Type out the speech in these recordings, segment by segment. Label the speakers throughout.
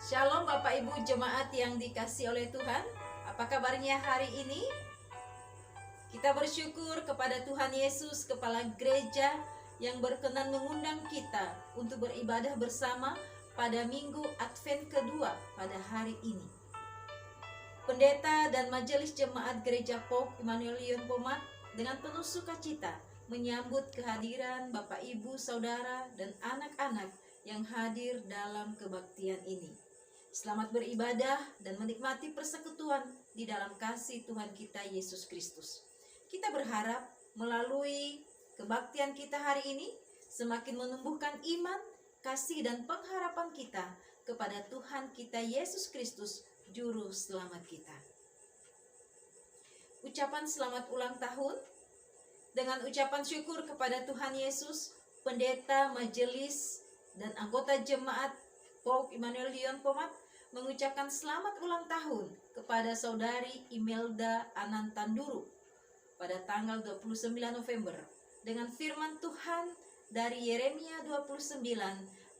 Speaker 1: Shalom Bapak Ibu jemaat yang dikasihi oleh Tuhan. Apa kabarnya hari ini? Kita bersyukur kepada Tuhan Yesus, Kepala Gereja, yang berkenan mengundang kita untuk beribadah bersama pada Minggu Advent kedua pada hari ini. Pendeta dan Majelis Jemaat Gereja Pope Immanuel Leon Pomat dengan penuh sukacita menyambut kehadiran Bapak Ibu, Saudara, dan anak-anak yang hadir dalam kebaktian ini. Selamat beribadah dan menikmati persekutuan di dalam kasih Tuhan kita Yesus Kristus. Kita berharap melalui kebaktian kita hari ini semakin menumbuhkan iman, kasih, dan pengharapan kita kepada Tuhan kita Yesus Kristus, Juru Selamat kita. Ucapan selamat ulang tahun dengan ucapan syukur kepada Tuhan Yesus, pendeta, majelis, dan anggota jemaat Pope Immanuel Leon Pomat mengucapkan selamat ulang tahun kepada saudari Imelda Anantanduru pada tanggal 29 November dengan firman Tuhan dari Yeremia 29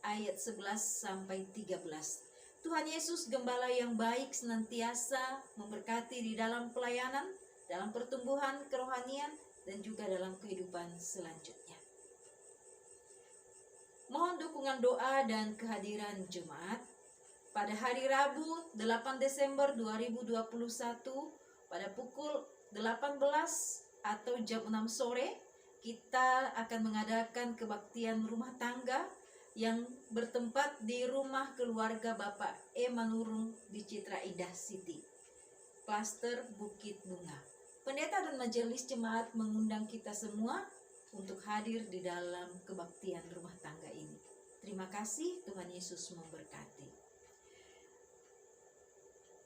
Speaker 1: ayat 11 sampai 13. Tuhan Yesus Gembala yang baik senantiasa memberkati di dalam pelayanan, dalam pertumbuhan kerohanian, dan juga dalam kehidupan selanjutnya. Mohon dukungan doa dan kehadiran jemaat. Pada hari Rabu 8 Desember 2021 pada pukul 18 atau jam 6 sore kita akan mengadakan kebaktian rumah tangga yang bertempat di rumah keluarga Bapak E. Manurung di Citra Indah City, Klaster Bukit Bunga. Pendeta dan majelis jemaat mengundang kita semua untuk hadir di dalam kebaktian rumah tangga ini. Terima kasih, Tuhan Yesus memberkati.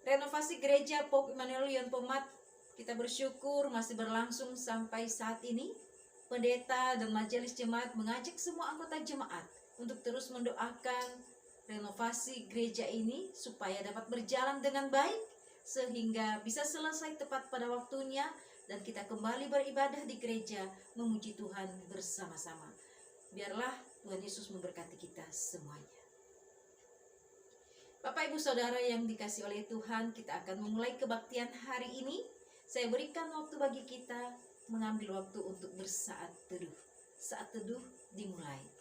Speaker 1: Renovasi gereja Pope Immanuel Leon Pomat kita bersyukur masih berlangsung sampai saat ini. Pendeta dan majelis jemaat mengajak semua anggota jemaat untuk terus mendoakan renovasi gereja ini supaya dapat berjalan dengan baik sehingga bisa selesai tepat pada waktunya dan kita kembali beribadah di gereja memuji Tuhan bersama-sama. Biarlah Tuhan Yesus memberkati kita semuanya. Bapak Ibu Saudara yang dikasihi oleh Tuhan, kita akan memulai kebaktian hari ini. Saya berikan waktu bagi kita mengambil waktu untuk bersaat teduh. Saat teduh dimulai.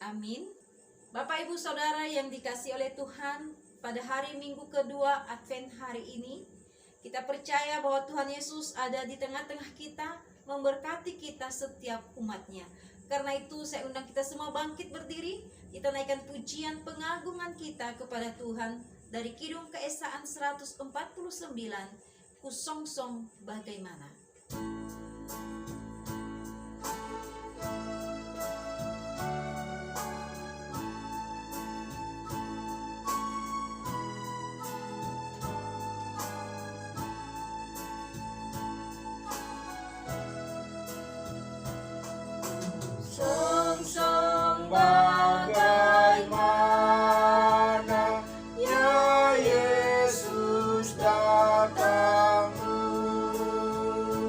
Speaker 1: Amin. Bapak Ibu Saudara yang dikasihi oleh Tuhan, pada hari Minggu kedua Advent hari ini, kita percaya bahwa Tuhan Yesus ada di tengah-tengah kita, memberkati kita setiap umatnya. Karena itu saya undang kita semua bangkit berdiri, kita naikkan pujian pengagungan kita kepada Tuhan dari Kidung Keesaan 149, Ku Songsong Bagaimana.
Speaker 2: Songsong bagaimana ya Yesus datang dulu.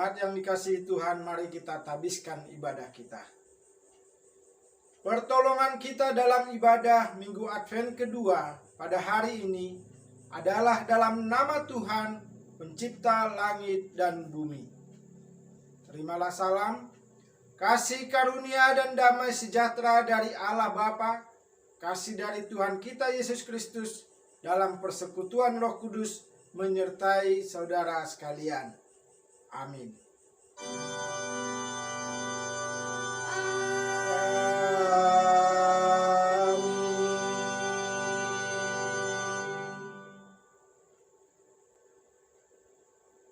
Speaker 2: Jemaat yang dikasihi Tuhan, mari kita tabiskan ibadah kita. Pertolongan kita dalam ibadah Minggu Advent kedua pada hari ini adalah dalam nama Tuhan, pencipta langit dan bumi. Terimalah salam, kasih karunia dan damai sejahtera dari Allah Bapa, kasih dari Tuhan kita Yesus Kristus, dalam persekutuan Roh Kudus menyertai saudara sekalian. Amin.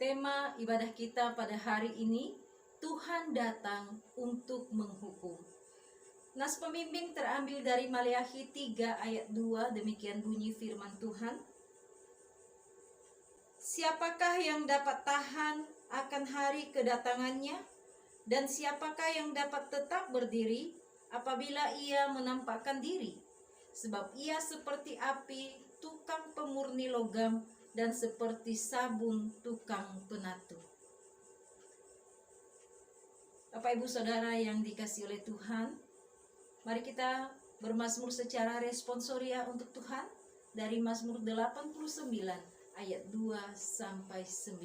Speaker 1: Tema ibadah kita pada hari ini, Tuhan datang untuk menghukum. Nas pembimbing terambil dari Maleakhi 3 ayat 2, demikian bunyi firman Tuhan. Siapakah yang dapat tahan akan hari kedatangannya? Dan siapakah yang dapat tetap berdiri apabila ia menampakkan diri? Sebab ia seperti api, tukang pemurni logam, dan seperti sabun tukang penatu. Bapak Ibu Saudara yang dikasihi oleh Tuhan, mari kita bermazmur secara responsoria untuk Tuhan dari Mazmur 89 ayat 2-9.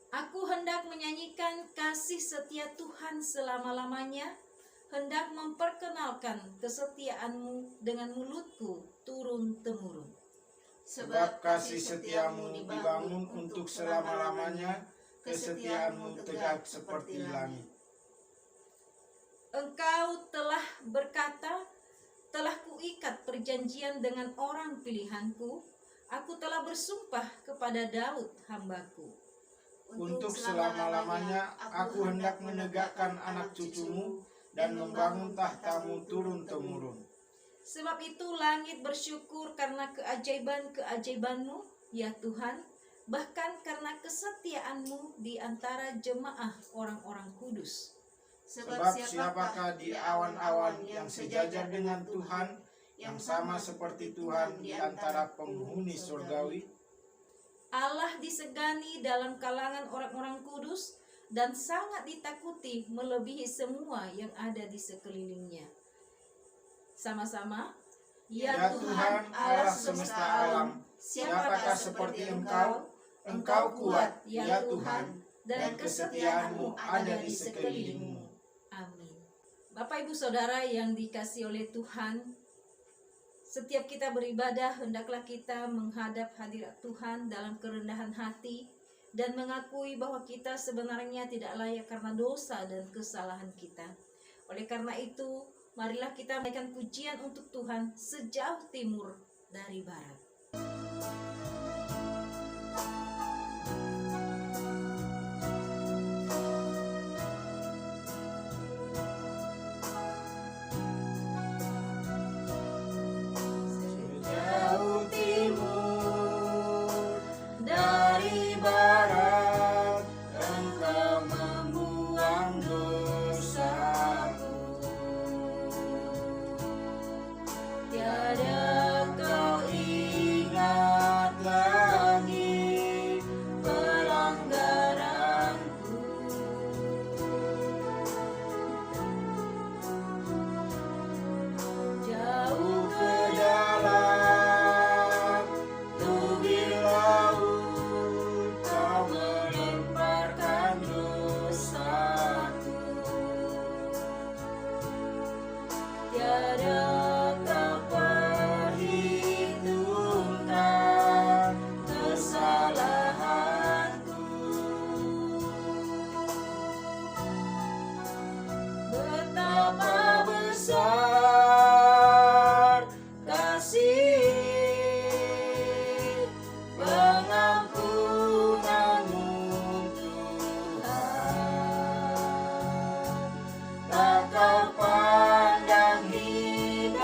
Speaker 1: Aku hendak menyanyikan kasih setia Tuhan selama-lamanya, hendak memperkenalkan kesetiaan-Mu dengan mulutku turun-temurun.
Speaker 2: Sebab kasih setiamu dibangun untuk selama-lamanya, kesetiaanmu tegak seperti langit.
Speaker 1: Engkau telah berkata, telah kuikat perjanjian dengan orang pilihanku, aku telah bersumpah kepada Daud hambaku.
Speaker 2: Untuk selama-lamanya aku hendak menegakkan anak cucumu dan membangun tahtamu turun-temurun.
Speaker 1: Sebab itu langit bersyukur karena keajaiban-keajaiban-Mu, ya Tuhan, bahkan karena kesetiaan-Mu di antara jemaah orang-orang kudus.
Speaker 2: Sebab siapakah di awan-awan yang sejajar dengan Tuhan, yang sama seperti Tuhan di antara penghuni surgawi?
Speaker 1: Allah disegani dalam kalangan orang-orang kudus dan sangat ditakuti melebihi semua yang ada di sekelilingnya. Sama-sama,
Speaker 2: Ya Tuhan Allah semesta alam, siapakah seperti Engkau? Engkau kuat, ya Tuhan, dan kesetiaan-Mu ada di sekelilingmu.
Speaker 1: Amin. Bapak Ibu Saudara yang dikasihi oleh Tuhan, setiap kita beribadah hendaklah kita menghadap hadirat Tuhan dalam kerendahan hati dan mengakui bahwa kita sebenarnya tidak layak karena dosa dan kesalahan kita. Oleh karena itu, marilah kita menaikkan pujian untuk Tuhan sejauh timur dari barat.
Speaker 2: Sejauh timur dari barat, Engkau membuang dosaku.
Speaker 1: Tiada kau
Speaker 2: Ingat lagi
Speaker 1: pelanggaranku. Jauh
Speaker 2: ke dalam tubir laut, Kau melemparkan dosaku.
Speaker 1: tiada kau
Speaker 2: Perhitungkan kesalahanku. Betapa besar kasih pengampunan-Mu, Tuhan. Tak Kau pandang hina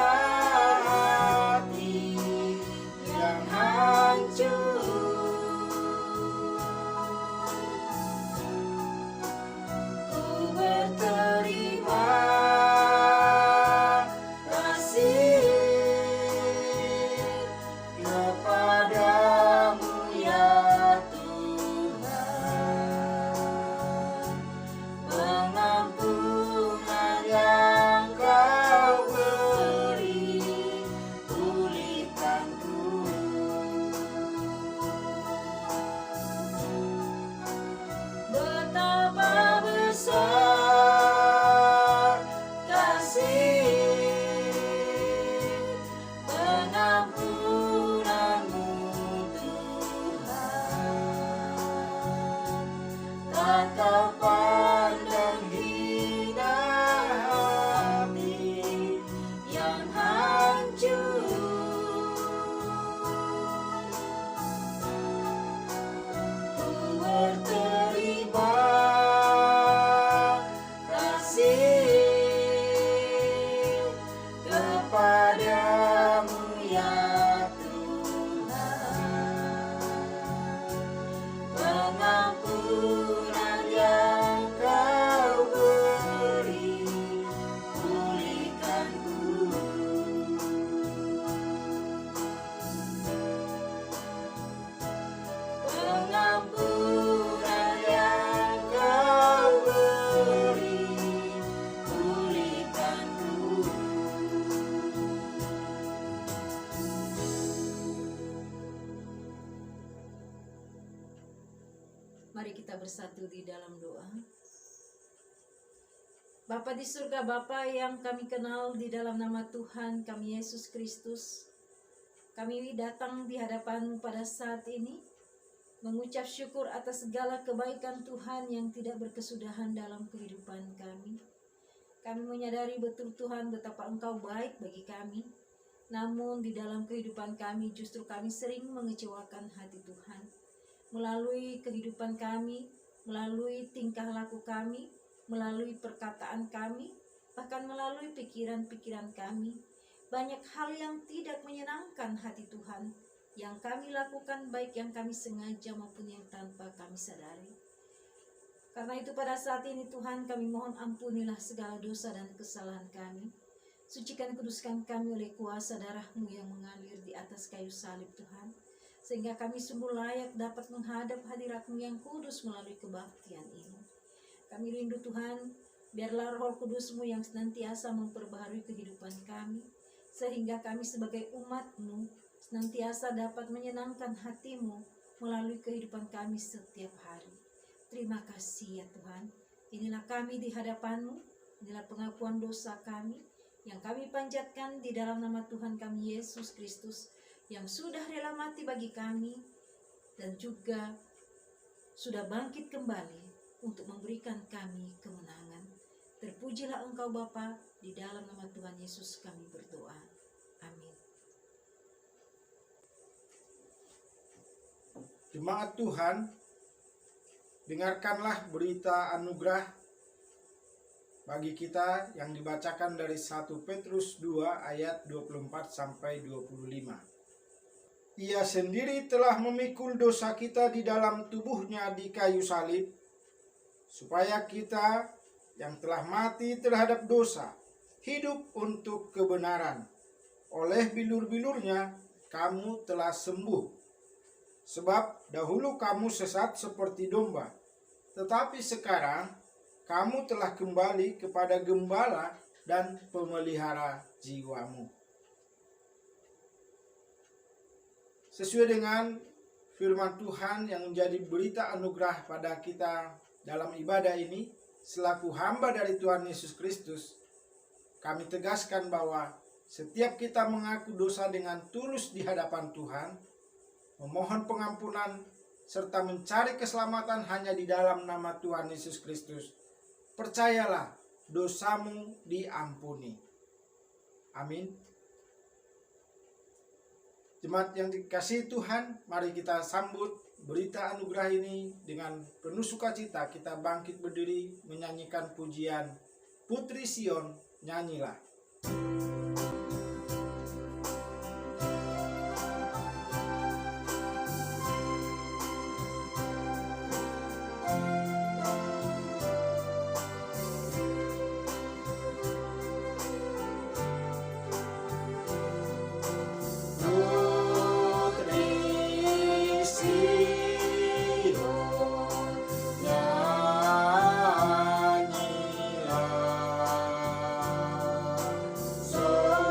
Speaker 1: bersatu di dalam doa. Bapa di surga, Bapa yang kami kenal di dalam nama Tuhan kami Yesus Kristus, kami datang di hadapan-Mu pada saat ini, mengucap syukur atas segala kebaikan Tuhan yang tidak berkesudahan dalam kehidupan kami. Kami menyadari betul Tuhan betapa Engkau baik bagi kami, namun di dalam kehidupan kami justru kami sering mengecewakan hati Tuhan. Melalui kehidupan kami, melalui tingkah laku kami, melalui perkataan kami, bahkan melalui pikiran-pikiran kami, banyak hal yang tidak menyenangkan hati Tuhan yang kami lakukan, baik yang kami sengaja maupun yang tanpa kami sadari. Karena itu pada saat ini Tuhan, kami mohon ampunilah segala dosa dan kesalahan kami. Sucikan kuduskan kami oleh kuasa darah-Mu yang mengalir di atas kayu salib Tuhan, sehingga kami sungguh layak dapat menghadap hadirat-Mu yang kudus melalui kebaktian ini. Kami rindu Tuhan, biarlah Roh Kudus-Mu yang senantiasa memperbaharui kehidupan kami, sehingga kami sebagai umat-Mu senantiasa dapat menyenangkan hati-Mu melalui kehidupan kami setiap hari. Terima kasih ya Tuhan, inilah kami di hadapan-Mu, inilah pengakuan dosa kami, yang kami panjatkan di dalam nama Tuhan kami Yesus Kristus, yang sudah rela mati bagi kami, dan juga sudah bangkit kembali untuk memberikan kami kemenangan. Terpujilah Engkau Bapa, di dalam nama Tuhan Yesus kami berdoa. Amin.
Speaker 2: Jemaat Tuhan, dengarkanlah berita anugerah bagi kita yang dibacakan dari 1 Petrus 2 ayat 24 sampai 25. Ia sendiri telah memikul dosa kita di dalam tubuhnya di kayu salib, supaya kita yang telah mati terhadap dosa hidup untuk kebenaran. Oleh bilur-bilurnya kamu telah sembuh. Sebab dahulu kamu sesat seperti domba, tetapi sekarang kamu telah kembali kepada gembala dan pemelihara jiwamu. Sesuai dengan firman Tuhan yang menjadi berita anugerah pada kita dalam ibadah ini, selaku hamba dari Tuhan Yesus Kristus, kami tegaskan bahwa setiap kita mengaku dosa dengan tulus di hadapan Tuhan, memohon pengampunan, serta mencari keselamatan hanya di dalam nama Tuhan Yesus Kristus, percayalah, dosamu diampuni. Amin. Jemaat yang dikasihi Tuhan, mari kita sambut berita anugerah ini dengan penuh sukacita. Kita bangkit berdiri menyanyikan pujian Putri Sion, nyanyilah.
Speaker 3: So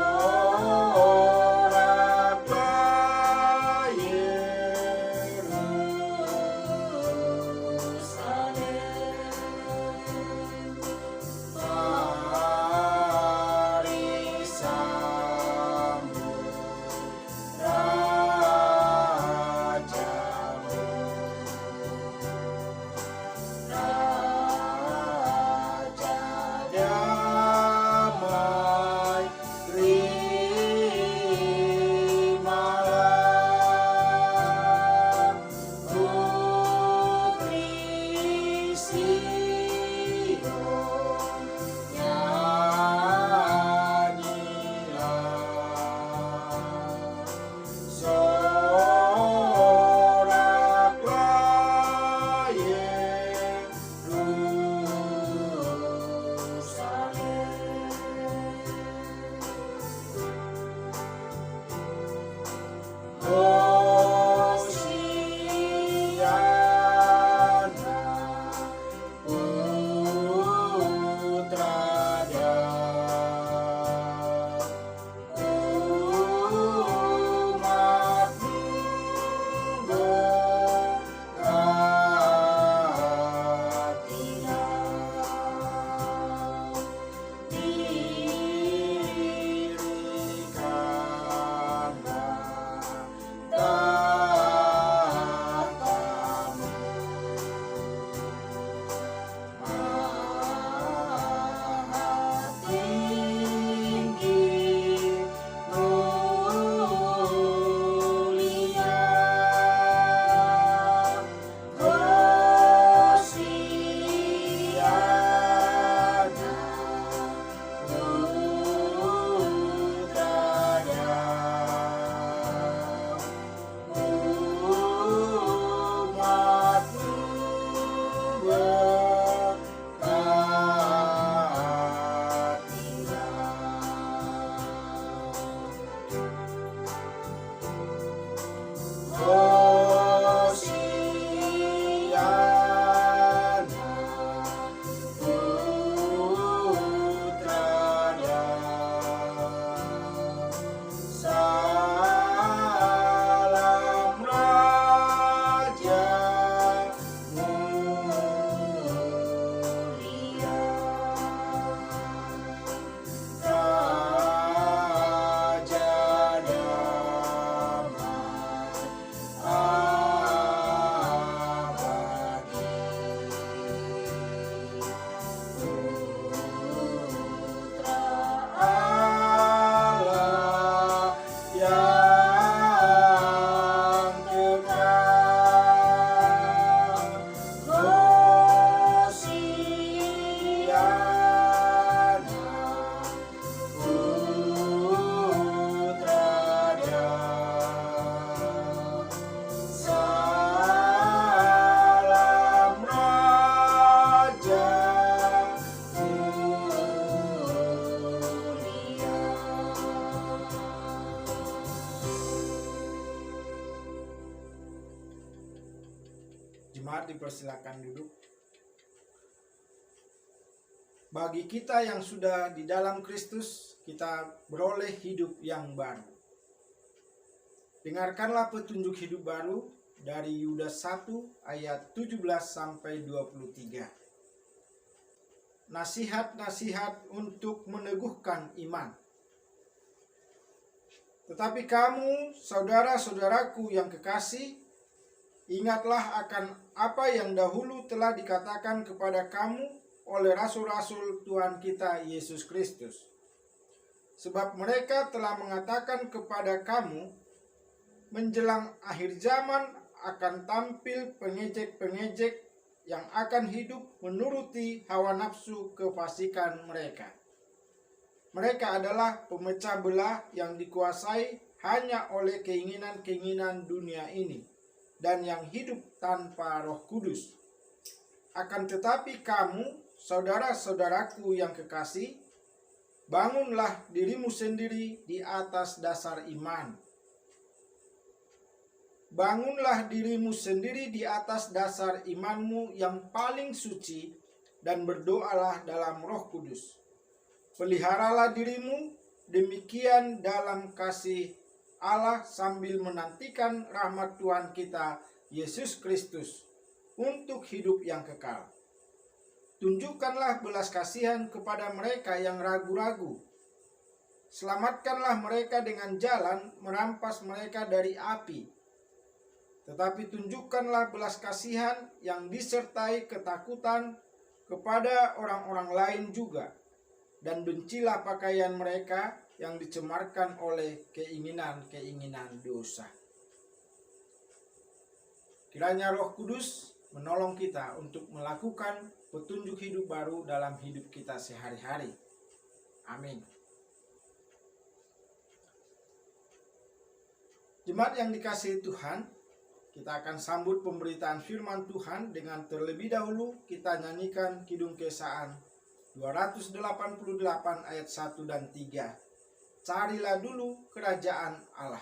Speaker 2: Jemaat dipersilakan duduk. Bagi kita yang sudah di dalam Kristus, kita beroleh hidup yang baru. Dengarkanlah petunjuk hidup baru dari Yudas 1 ayat 17 sampai 23. Nasihat-nasihat untuk meneguhkan iman. Tetapi kamu, saudara-saudaraku yang kekasih, ingatlah akan apa yang dahulu telah dikatakan kepada kamu oleh rasul-rasul Tuhan kita Yesus Kristus. Sebab mereka telah mengatakan kepada kamu, menjelang akhir zaman akan tampil pengejek-pengejek yang akan hidup menuruti hawa nafsu kefasikan mereka. Mereka adalah pemecah belah yang dikuasai hanya oleh keinginan-keinginan dunia ini dan yang hidup tanpa Roh Kudus. Akan tetapi kamu, saudara-saudaraku yang kekasih, bangunlah dirimu sendiri di atas dasar iman. Bangunlah dirimu sendiri di atas dasar imanmu yang paling suci dan berdoalah dalam Roh Kudus. Peliharalah dirimu demikian dalam kasih Allah sambil menantikan rahmat Tuhan kita Yesus Kristus untuk hidup yang kekal. Tunjukkanlah belas kasihan kepada mereka yang ragu-ragu. Selamatkanlah mereka dengan jalan merampas mereka dari api. Tetapi tunjukkanlah belas kasihan yang disertai ketakutan kepada orang-orang lain juga. Dan bencilah pakaian mereka yang dicemarkan oleh keinginan-keinginan dosa. Kiranya Roh Kudus menolong kita untuk melakukan petunjuk hidup baru dalam hidup kita sehari-hari. Amin. Jemaat yang dikasihi Tuhan, kita akan sambut pemberitaan firman Tuhan dengan terlebih dahulu kita nyanyikan Kidung Kesaan 288 ayat 1 dan 3. Carilah dulu kerajaan Allah.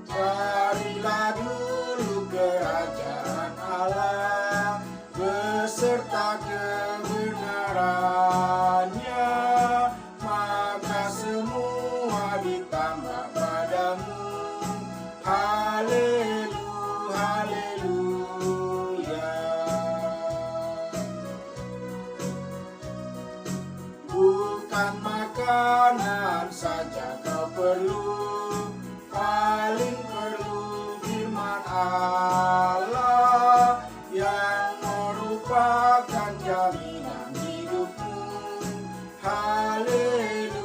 Speaker 2: Carilah dulu kerajaan Allah beserta kebenarannya, maka semua ditambah padamu. Haleluya, haleluya. Bukan makanan saja kau perlu, paling perlu firman Allah yang merupakan jaminan hidupmu. Haleluya,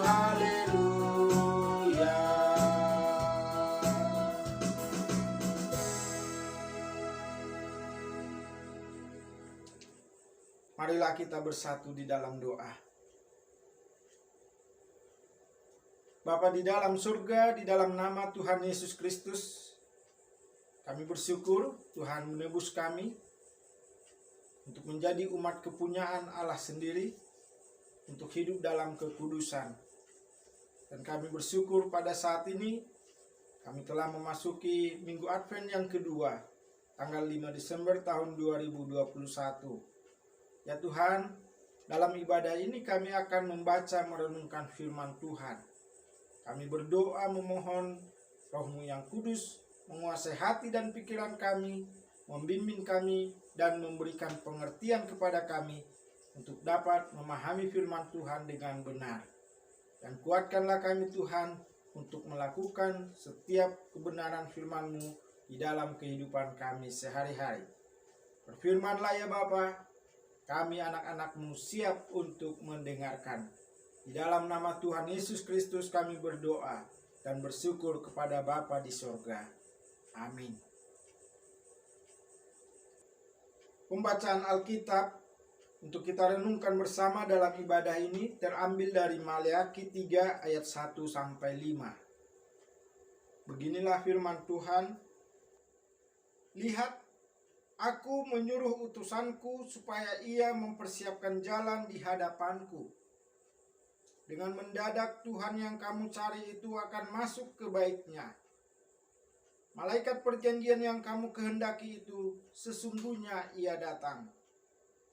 Speaker 2: haleluya. Marilah kita bersatu di dalam doa. Bapa di dalam surga, di dalam nama Tuhan Yesus Kristus, kami bersyukur Tuhan menebus kami untuk menjadi umat kepunyaan Allah sendiri, untuk hidup dalam kekudusan. Dan kami bersyukur pada saat ini kami telah memasuki Minggu Advent yang kedua, tanggal 5 Desember tahun 2021. Ya Tuhan, dalam ibadah ini kami akan membaca merenungkan firman Tuhan. Kami berdoa memohon Roh-Mu yang kudus menguasai hati dan pikiran kami, membimbing kami dan memberikan pengertian kepada kami untuk dapat memahami firman Tuhan dengan benar. Dan kuatkanlah kami Tuhan untuk melakukan setiap kebenaran firman-Mu di dalam kehidupan kami sehari-hari. Berfirmanlah ya Bapa, kami anak-anak-Mu siap untuk mendengarkan. Di dalam nama Tuhan Yesus Kristus kami berdoa dan bersyukur kepada Bapa di sorga. Amin. Pembacaan Alkitab untuk kita renungkan bersama dalam ibadah ini terambil dari Maleakhi 3 ayat 1 sampai 5. Beginilah firman Tuhan. Lihat, aku menyuruh utusanku supaya ia mempersiapkan jalan di hadapanku. Dengan mendadak Tuhan yang kamu cari itu akan masuk ke baitnya. Malaikat perjanjian yang kamu kehendaki itu sesungguhnya ia datang.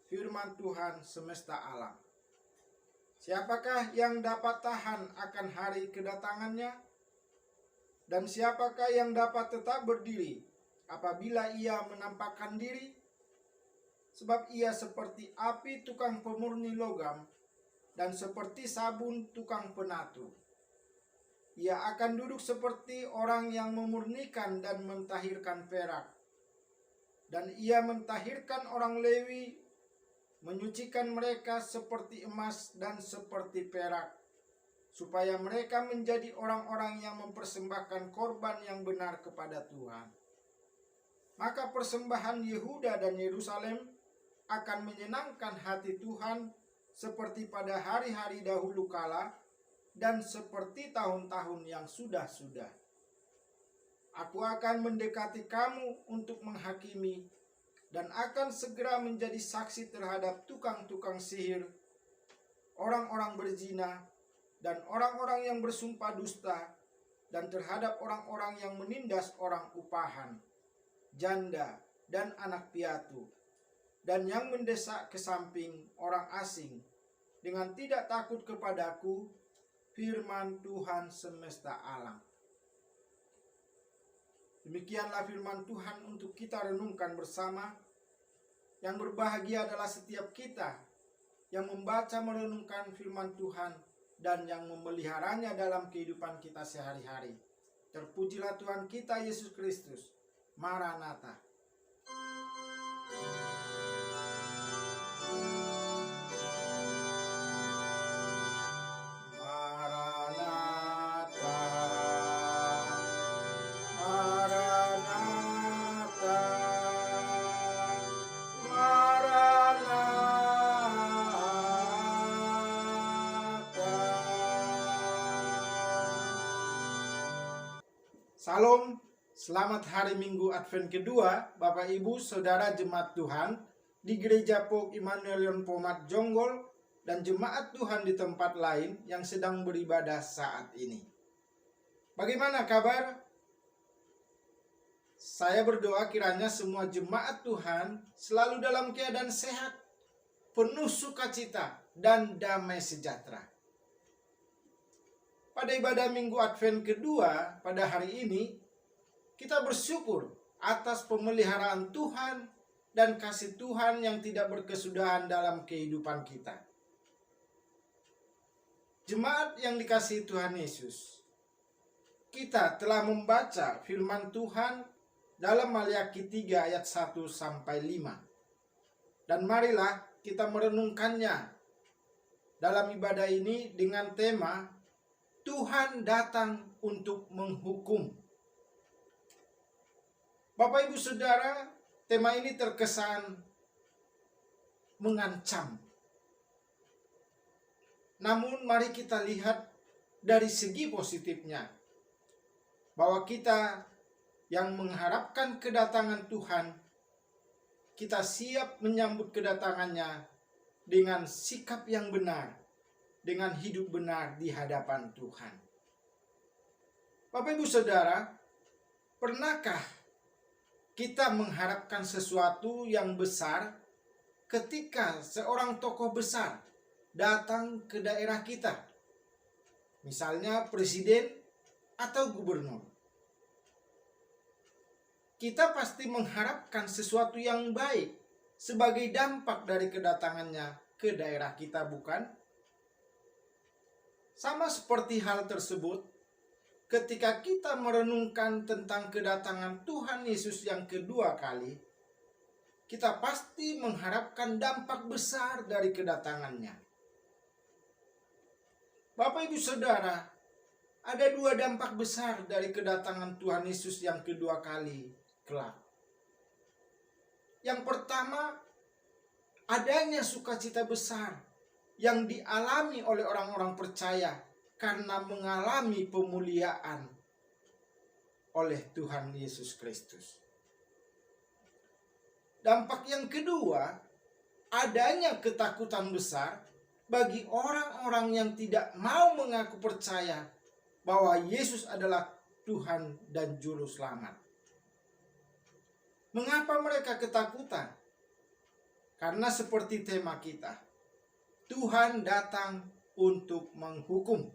Speaker 2: Firman Tuhan semesta alam. Siapakah yang dapat tahan akan hari kedatangannya? Dan siapakah yang dapat tetap berdiri apabila ia menampakkan diri? Sebab ia seperti api tukang pemurni logam dan seperti sabun tukang penatu. Ia akan duduk seperti orang yang memurnikan dan mentahirkan perak. Dan ia mentahirkan orang Lewi, menyucikan mereka seperti emas dan seperti perak, supaya mereka menjadi orang-orang yang mempersembahkan korban yang benar kepada Tuhan. Maka persembahan Yehuda dan Yerusalem akan menyenangkan hati Tuhan seperti pada hari-hari dahulu kala dan seperti tahun-tahun yang sudah-sudah. Aku akan mendekati kamu untuk menghakimi dan akan segera menjadi saksi terhadap tukang-tukang sihir, orang-orang berzina, dan orang-orang yang bersumpah dusta, dan terhadap orang-orang yang menindas orang upahan, janda, dan anak piatu, dan yang mendesak ke samping orang asing dengan tidak takut kepadaku, firman Tuhan semesta alam. Demikianlah firman Tuhan untuk kita renungkan bersama. Yang berbahagia adalah setiap kita yang membaca merenungkan firman Tuhan dan yang memeliharanya dalam kehidupan kita sehari-hari. Terpujilah Tuhan kita Yesus Kristus. Maranatha. Salam, selamat hari Minggu Advent kedua, Bapak Ibu Saudara Jemaat Tuhan di Gereja Pok Immanuelion Pomat Jonggol dan Jemaat Tuhan di tempat lain yang sedang beribadah saat ini. Bagaimana kabar? Saya berdoa kiranya semua jemaat Tuhan selalu dalam keadaan sehat, penuh sukacita dan damai sejahtera. Pada ibadah Minggu Advent kedua pada hari ini, kita bersyukur atas pemeliharaan Tuhan dan kasih Tuhan yang tidak berkesudahan dalam kehidupan kita. Jemaat yang dikasihi Tuhan Yesus, kita telah membaca firman Tuhan dalam Maliaki 3 ayat 1-5. Dan marilah kita merenungkannya dalam ibadah ini dengan tema Tuhan datang untuk menghukum. Bapak Ibu Saudara, tema ini terkesan mengancam. Namun mari kita lihat dari segi positifnya, bahwa kita yang mengharapkan kedatangan Tuhan, kita siap menyambut kedatangannya dengan sikap yang benar, dengan hidup benar di hadapan Tuhan. Bapak Ibu Saudara, pernahkah kita mengharapkan sesuatu yang besar ketika seorang tokoh besar datang ke daerah kita? Misalnya presiden atau gubernur. Kita pasti mengharapkan sesuatu yang baik sebagai dampak dari kedatangannya ke daerah kita, bukan? Sama seperti hal tersebut, ketika kita merenungkan tentang kedatangan Tuhan Yesus yang kedua kali, kita pasti mengharapkan dampak besar dari kedatangannya. Bapak Ibu Saudara, ada dua dampak besar dari kedatangan Tuhan Yesus yang kedua kali kelak. Yang pertama, adanya sukacita besar yang dialami oleh orang-orang percaya karena mengalami pemuliaan oleh Tuhan Yesus Kristus. Dampak yang kedua, adanya ketakutan besar bagi orang-orang yang tidak mau mengaku percaya bahwa Yesus adalah Tuhan dan Juru Selamat. Mengapa mereka ketakutan? Karena seperti tema kita, Tuhan datang untuk menghukum.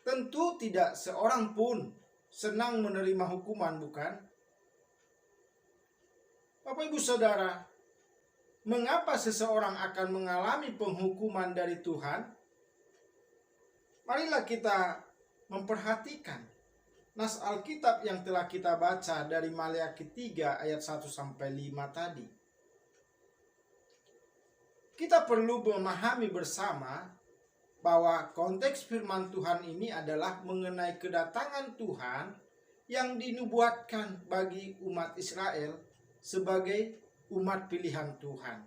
Speaker 2: Tentu tidak seorang pun senang menerima hukuman, bukan? Bapak Ibu Saudara, mengapa seseorang akan mengalami penghukuman dari Tuhan? Marilah kita memperhatikan nas Alkitab yang telah kita baca dari Maleakhi 3 ayat 1-5 tadi. Kita perlu memahami bersama bahwa konteks firman Tuhan ini adalah mengenai kedatangan Tuhan yang dinubuatkan bagi umat Israel sebagai umat pilihan Tuhan.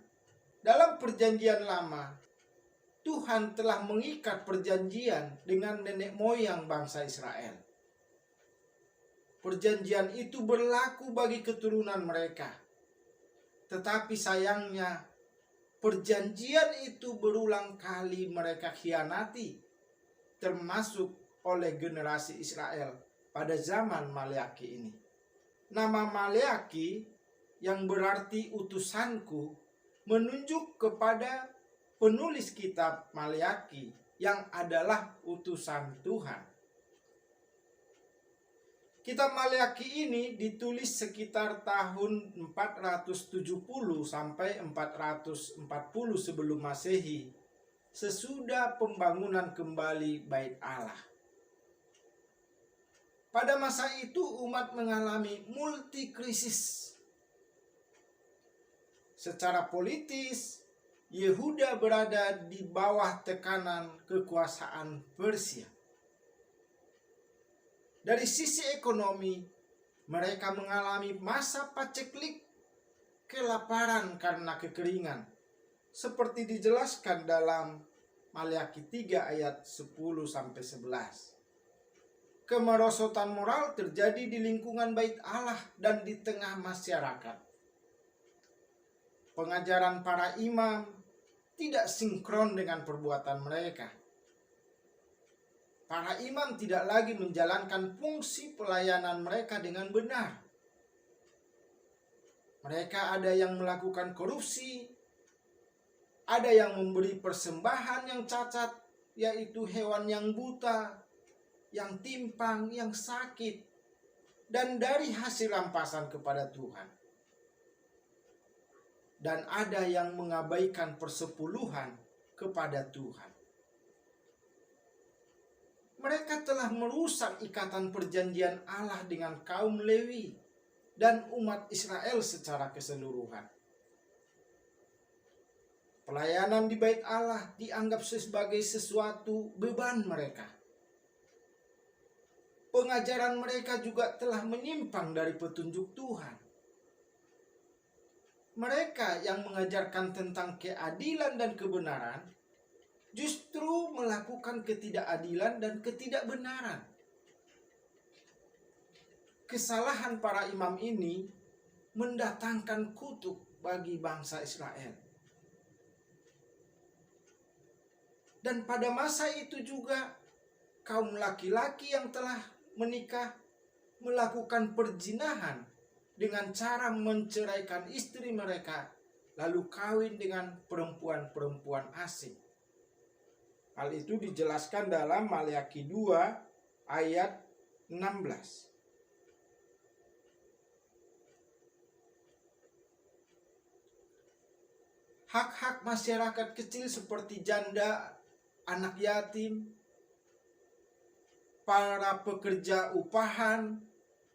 Speaker 2: Dalam perjanjian lama, Tuhan telah mengikat perjanjian dengan nenek moyang bangsa Israel. Perjanjian itu berlaku bagi keturunan mereka. Tetapi sayangnya, perjanjian itu berulang kali mereka khianati, termasuk oleh generasi Israel pada zaman Maleakhi ini. Nama Maleakhi yang berarti utusanku menunjuk kepada penulis kitab Maleakhi yang adalah utusan Tuhan. Kitab Maleakhi ini ditulis sekitar tahun 470 sampai 440 sebelum Masehi, sesudah pembangunan kembali Bait Allah. Pada masa itu umat mengalami multikrisis. Secara politis, Yehuda berada di bawah tekanan kekuasaan Persia. Dari sisi ekonomi, mereka mengalami masa paceklik, kelaparan karena kekeringan, seperti dijelaskan dalam Maleakhi 3 ayat 10-11. Kemerosotan moral terjadi di lingkungan Bait Allah dan di tengah masyarakat. Pengajaran para imam tidak sinkron dengan perbuatan mereka. Para imam tidak lagi menjalankan fungsi pelayanan mereka dengan benar. Mereka ada yang melakukan korupsi, ada yang memberi persembahan yang cacat, yaitu hewan yang buta, yang timpang, yang sakit, dan dari hasil rampasan kepada Tuhan. Dan ada yang mengabaikan persepuluhan kepada Tuhan. Mereka telah merusak ikatan perjanjian Allah dengan kaum Lewi dan umat Israel secara keseluruhan. Pelayanan di Bait Allah dianggap sebagai sesuatu beban mereka. Pengajaran mereka juga telah menyimpang dari petunjuk Tuhan. Mereka yang mengajarkan tentang keadilan dan kebenaran justru melakukan ketidakadilan dan ketidakbenaran. Kesalahan para imam ini mendatangkan kutuk bagi bangsa Israel. Dan pada masa itu juga kaum laki-laki yang telah menikah melakukan perzinahan dengan cara menceraikan istri mereka lalu kawin dengan perempuan-perempuan asing. Hal itu dijelaskan dalam Maleakhi 2 ayat 16. Hak-hak masyarakat kecil seperti janda, anak yatim, para pekerja upahan,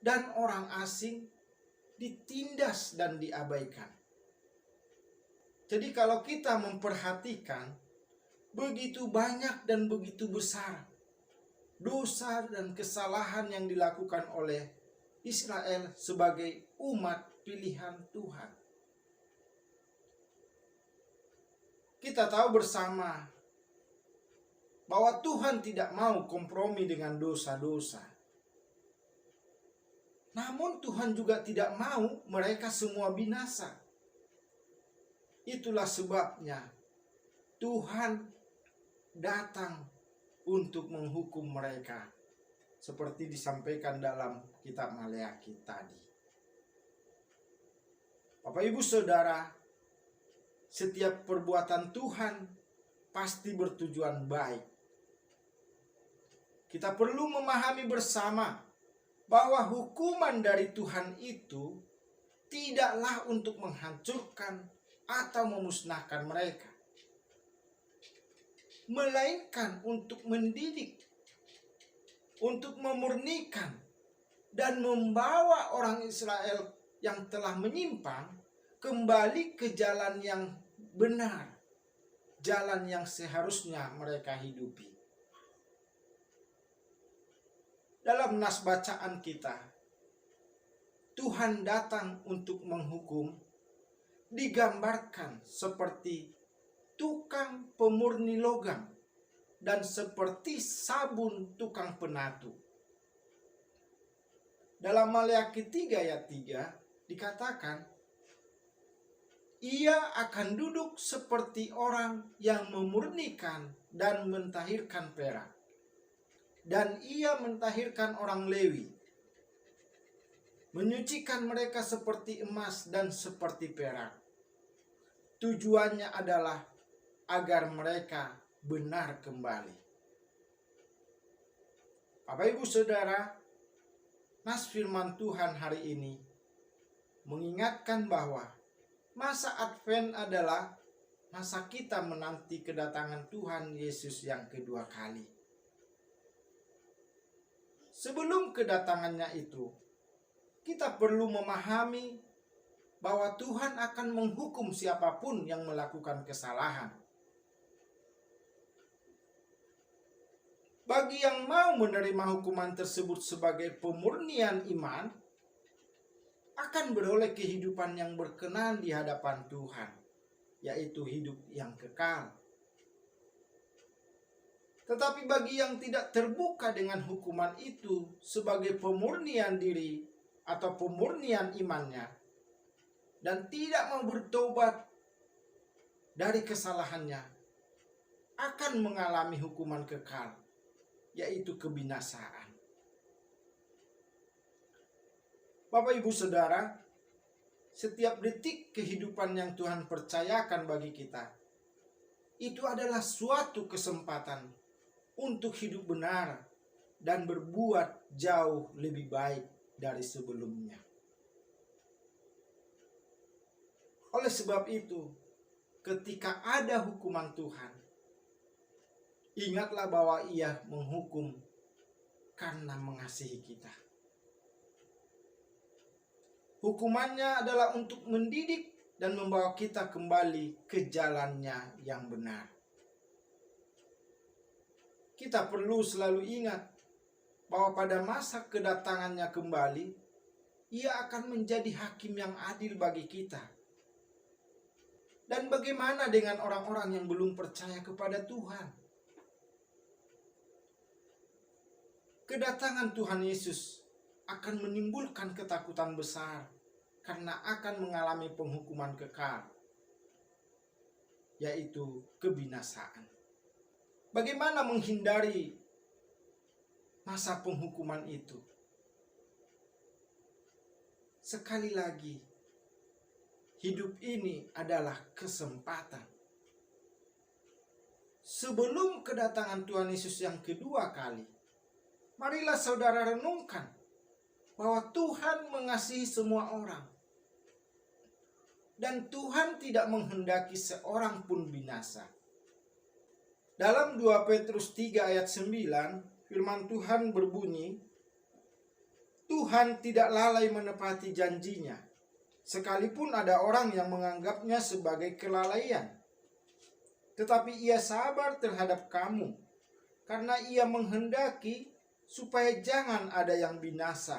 Speaker 2: dan orang asing ditindas dan diabaikan. Jadi kalau kita memperhatikan, begitu banyak dan begitu besar dosa dan kesalahan yang dilakukan oleh Israel sebagai umat pilihan Tuhan. Kita tahu bersama bahwa Tuhan tidak mau kompromi dengan dosa-dosa. Namun Tuhan juga tidak mau mereka semua binasa. Itulah sebabnya Tuhan datang untuk menghukum mereka, seperti disampaikan dalam kitab Maleakhi tadi. Bapak Ibu Saudara, setiap perbuatan Tuhan pasti bertujuan baik. Kita perlu memahami bersama bahwa hukuman dari Tuhan itu tidaklah untuk menghancurkan atau memusnahkan mereka, melainkan untuk mendidik, untuk memurnikan, dan membawa orang Israel yang telah menyimpang kembali ke jalan yang benar, jalan yang seharusnya mereka hidupi. Dalam nas bacaan kita, Tuhan datang untuk menghukum, digambarkan seperti tukang pemurni logam dan seperti sabun tukang penatu. Dalam Maleakhi 3 ayat 3 dikatakan, ia akan duduk seperti orang yang memurnikan dan mentahirkan perak, dan ia mentahirkan orang Lewi, menyucikan mereka seperti emas dan seperti perak. Tujuannya adalah agar mereka benar kembali. Bapak Ibu Saudara, nas firman Tuhan hari ini mengingatkan bahwa masa Advent adalah masa kita menanti kedatangan Tuhan Yesus yang kedua kali. Sebelum kedatangannya itu, kita perlu memahami bahwa Tuhan akan menghukum siapapun yang melakukan kesalahan. Bagi yang mau menerima hukuman tersebut sebagai pemurnian iman, akan beroleh kehidupan yang berkenan di hadapan Tuhan, yaitu hidup yang kekal. Tetapi bagi yang tidak terbuka dengan hukuman itu sebagai pemurnian diri atau pemurnian imannya, dan tidak mau bertobat dari kesalahannya, akan mengalami hukuman kekal, yaitu kebinasaan. Bapak Ibu Saudara, setiap detik kehidupan yang Tuhan percayakan bagi kita, itu adalah suatu kesempatan untuk hidup benar dan berbuat jauh lebih baik dari sebelumnya. Oleh sebab itu, ketika ada hukuman Tuhan, ingatlah bahwa Ia menghukum karena mengasihi kita. Hukumannya adalah untuk mendidik dan membawa kita kembali ke jalannya yang benar. Kita perlu selalu ingat bahwa pada masa kedatangannya kembali, Ia akan menjadi hakim yang adil bagi kita. Dan bagaimana dengan orang-orang yang belum percaya kepada Tuhan? Kedatangan Tuhan Yesus akan menimbulkan ketakutan besar karena akan mengalami penghukuman kekal, yaitu kebinasaan. Bagaimana menghindari masa penghukuman itu? Sekali lagi, hidup ini adalah kesempatan. Sebelum kedatangan Tuhan Yesus yang kedua kali, marilah saudara renungkan bahwa Tuhan mengasihi semua orang. Dan Tuhan tidak menghendaki seorang pun binasa. Dalam 2 Petrus 3 ayat 9, firman Tuhan berbunyi, Tuhan tidak lalai menepati janjinya, sekalipun ada orang yang menganggapnya sebagai kelalaian. Tetapi Ia sabar terhadap kamu, karena Ia menghendaki supaya jangan ada yang binasa,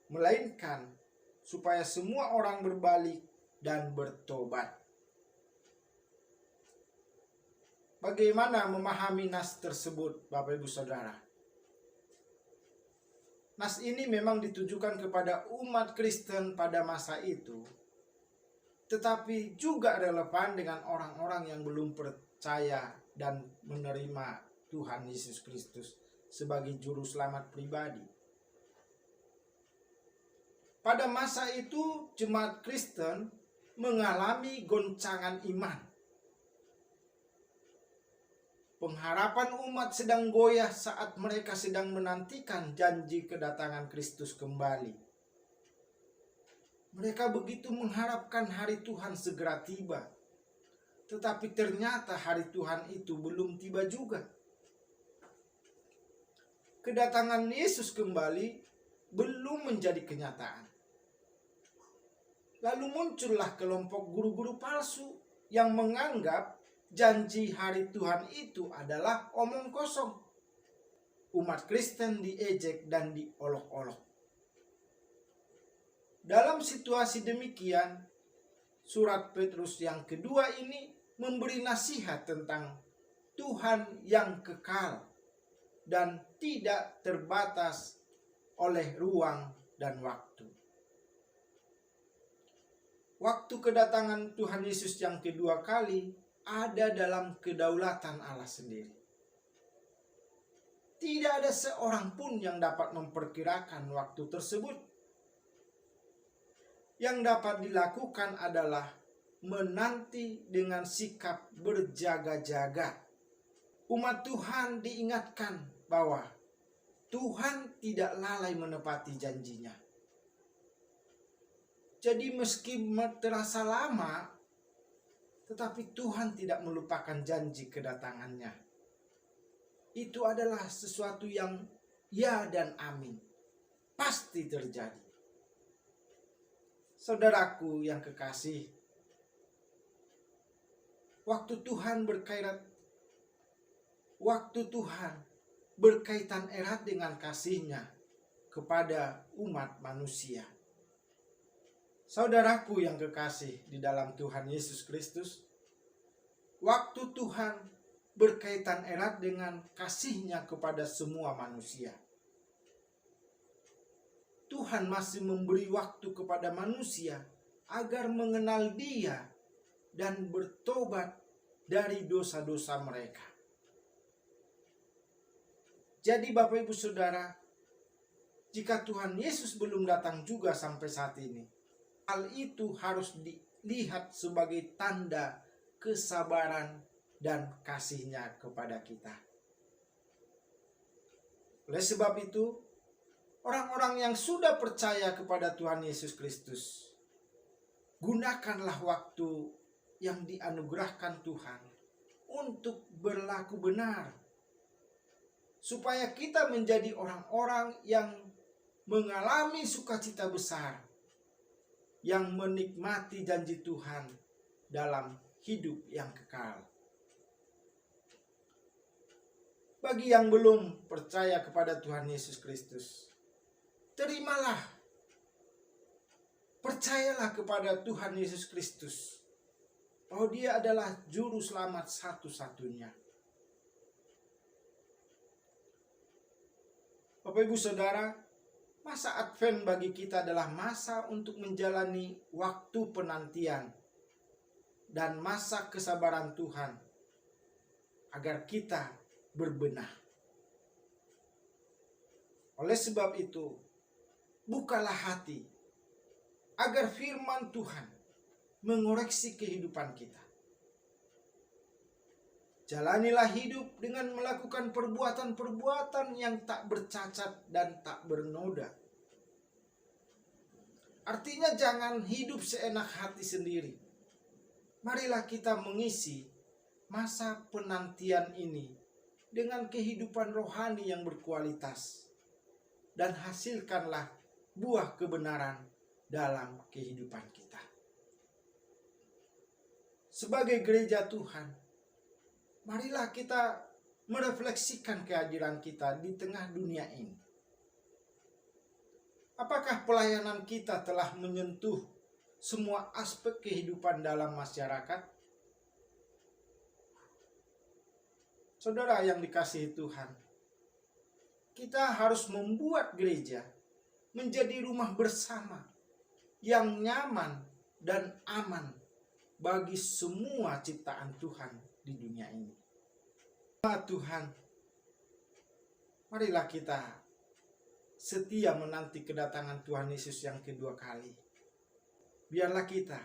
Speaker 2: melainkan supaya semua orang berbalik dan bertobat. Bagaimana memahami nas tersebut, Bapak Ibu Saudara? Nas ini memang ditujukan kepada umat Kristen pada masa itu, tetapi juga relevan dengan orang-orang yang belum percaya dan menerima Tuhan Yesus Kristus sebagai juru selamat pribadi. Pada masa itu, jemaat Kristen mengalami goncangan iman. Pengharapan umat sedang goyah saat mereka sedang menantikan janji kedatangan Kristus kembali. Mereka begitu mengharapkan hari Tuhan segera tiba. Tetapi ternyata hari Tuhan itu belum tiba juga. Kedatangan Yesus kembali belum menjadi kenyataan. Lalu muncullah kelompok guru-guru palsu yang menganggap janji hari Tuhan itu adalah omong kosong. Umat Kristen diejek dan diolok-olok. Dalam situasi demikian, surat Petrus yang kedua ini memberi nasihat tentang Tuhan yang kekal dan tidak terbatas oleh ruang dan waktu. Waktu kedatangan Tuhan Yesus yang kedua kali ada dalam kedaulatan Allah sendiri. Tidak ada seorang pun yang dapat memperkirakan waktu tersebut. Yang dapat dilakukan adalah menanti dengan sikap berjaga-jaga. Umat Tuhan diingatkan bahwa Tuhan tidak lalai menepati janjinya. Jadi meski terasa lama, tetapi Tuhan tidak melupakan janji kedatangannya. Itu adalah sesuatu yang ya dan amin. Pasti terjadi. Saudaraku yang kekasih, waktu Tuhan berkaitan erat dengan kasih-Nya kepada umat manusia. Saudaraku yang kekasih di dalam Tuhan Yesus Kristus, waktu Tuhan berkaitan erat dengan kasih-Nya kepada semua manusia. Tuhan masih memberi waktu kepada manusia agar mengenal Dia dan bertobat dari dosa-dosa mereka. Jadi Bapak Ibu Saudara, jika Tuhan Yesus belum datang juga sampai saat ini, hal itu harus dilihat sebagai tanda kesabaran dan kasih-Nya kepada kita. Oleh sebab itu, orang-orang yang sudah percaya kepada Tuhan Yesus Kristus, gunakanlah waktu yang dianugerahkan Tuhan untuk berlaku benar, supaya kita menjadi orang-orang yang mengalami sukacita besar, yang menikmati janji Tuhan dalam hidup yang kekal. Bagi yang belum percaya kepada Tuhan Yesus Kristus, terimalah, percayalah kepada Tuhan Yesus Kristus bahwa Dia adalah juru selamat satu-satunya. Bapak Ibu Saudara, masa Advent bagi kita adalah masa untuk menjalani waktu penantian dan masa kesabaran Tuhan agar kita berbenah. Oleh sebab itu, bukalah hati agar firman Tuhan mengoreksi kehidupan kita. Jalanilah hidup dengan melakukan perbuatan-perbuatan yang tak bercacat dan tak bernoda. Artinya jangan hidup seenak hati sendiri. Marilah kita mengisi masa penantian ini dengan kehidupan rohani yang berkualitas. Dan hasilkanlah buah kebenaran dalam kehidupan kita. Sebagai gereja Tuhan, marilah kita merefleksikan kehadiran kita di tengah dunia ini. Apakah pelayanan kita telah menyentuh semua aspek kehidupan dalam masyarakat? Saudara yang dikasihi Tuhan, kita harus membuat gereja menjadi rumah bersama yang nyaman dan aman bagi semua ciptaan Tuhan di dunia ini. Tuhan, marilah kita setia menanti kedatangan Tuhan Yesus yang kedua kali. Biarlah kita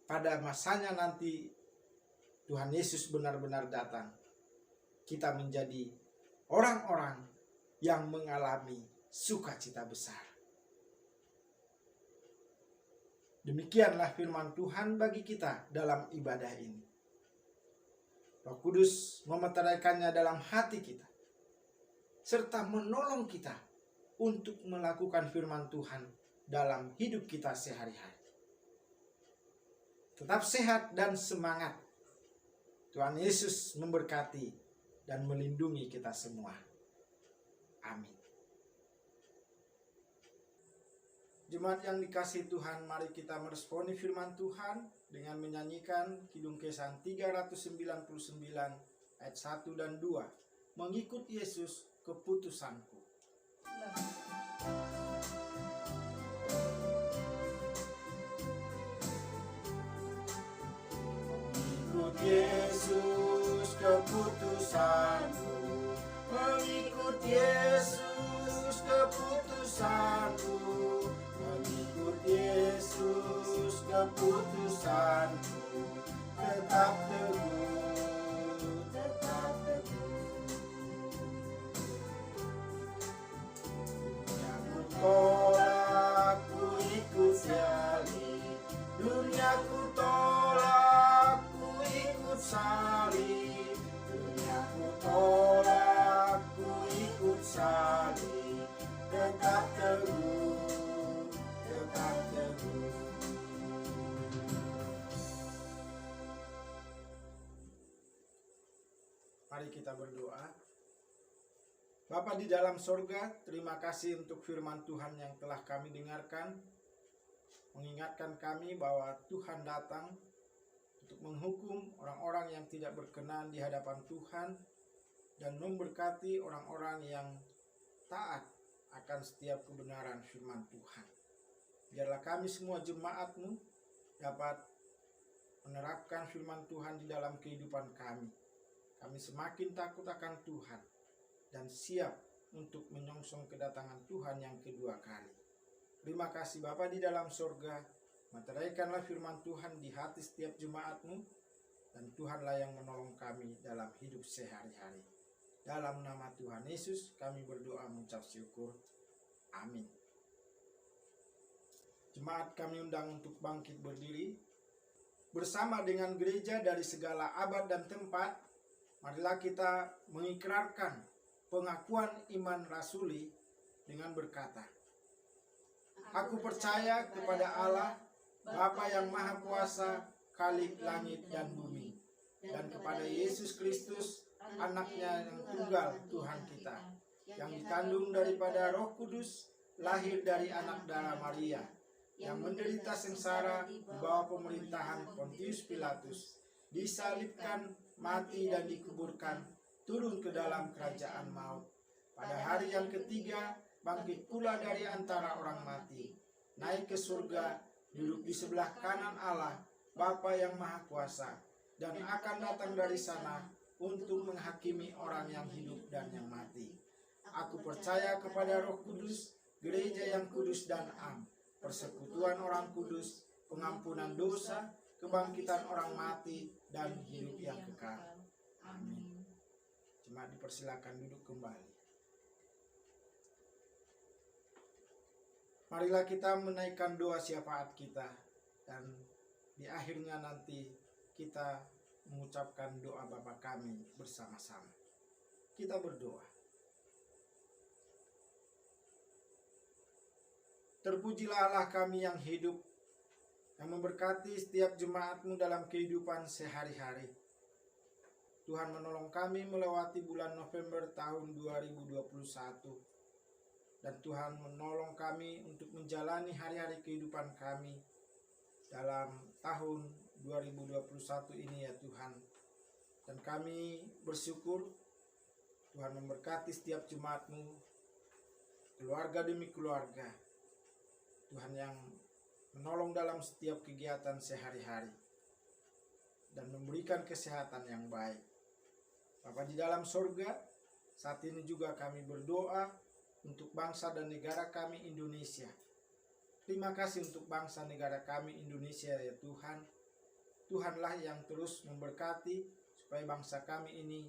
Speaker 2: pada masanya nanti Tuhan Yesus benar-benar datang, kita menjadi orang-orang yang mengalami sukacita besar. Demikianlah firman Tuhan bagi kita dalam ibadah ini. Roh Kudus memeteraikannya dalam hati kita, serta menolong kita untuk melakukan firman Tuhan dalam hidup kita sehari-hari. Tetap sehat dan semangat. Tuhan Yesus memberkati dan melindungi kita semua. Amin. Jemaat yang dikasihi Tuhan, mari kita meresponi firman Tuhan dengan menyanyikan Kidung Kesan 399 ayat 1 dan 2. Mengikut Yesus keputusanku. Mengikut Yesus keputusanku. Mengikut Yesus keputusanku. Mengikut Yesus keputusanku. Tetap teguh, tetap teguh. Yang ku tolak ku ikut salib. Dunia ku tolak ku ikut salib. Dunia ku tolak ku ikut salib. Tetap teguh, tetap teguh. Mari kita berdoa. Bapa di dalam sorga, terima kasih untuk firman Tuhan yang telah kami dengarkan. Mengingatkan kami bahwa Tuhan datang untuk menghukum orang-orang yang tidak berkenan di hadapan Tuhan dan memberkati orang-orang yang taat akan setiap kebenaran firman Tuhan. Biarlah kami semua jemaat-Mu dapat menerapkan firman Tuhan di dalam kehidupan kami. Kami semakin takut akan Tuhan dan siap untuk menyongsong kedatangan Tuhan yang kedua kali. Terima kasih Bapa di dalam sorga. Meteraikanlah firman Tuhan di hati setiap jemaat-Mu, dan Tuhanlah yang menolong kami dalam hidup sehari-hari. Dalam nama Tuhan Yesus kami berdoa mengucap syukur. Amin. Jemaat kami undang untuk bangkit berdiri. Bersama dengan gereja dari segala abad dan tempat, marilah kita mengikrarkan pengakuan iman rasuli dengan berkata, Aku percaya kepada Allah, Bapa yang Maha Kuasa, Khalik langit dan bumi, dan kepada Yesus Kristus, Anaknya yang tunggal Tuhan kita, yang dikandung daripada Roh Kudus, lahir dari anak darah Maria, yang menderita sengsara di bawah pemerintahan Pontius Pilatus, disalibkan, mati dan dikuburkan, turun ke dalam kerajaan maut. Pada hari yang ketiga, bangkit pula dari antara orang mati, naik ke surga, duduk di sebelah kanan Allah, Bapa yang Maha Kuasa, dan akan datang dari sana untuk menghakimi orang yang hidup dan yang mati. Aku percaya kepada Roh Kudus, gereja yang kudus dan am, persekutuan orang kudus, pengampunan dosa, kebangkitan orang mati, dan hidup yang kekal. Amin. Jemaat dipersilakan duduk kembali. Marilah kita menaikkan doa syafaat kita, dan di akhirnya nanti kita mengucapkan doa Bapa kami bersama-sama. Kita berdoa. Terpujilah Allah kami yang hidup, yang memberkati setiap jemaat-Mu dalam kehidupan sehari-hari. Tuhan menolong kami melewati bulan November tahun 2021. Dan Tuhan menolong kami untuk menjalani hari-hari kehidupan kami dalam tahun 2021 ini ya Tuhan. Dan kami bersyukur Tuhan memberkati setiap jemaat-Mu, keluarga demi keluarga. Tuhan yang menolong dalam setiap kegiatan sehari-hari dan memberikan kesehatan yang baik. Bapa di dalam surga, saat ini juga kami berdoa untuk bangsa dan negara kami Indonesia. Terima kasih untuk bangsa negara kami Indonesia ya Tuhan. Tuhanlah yang terus memberkati supaya bangsa kami ini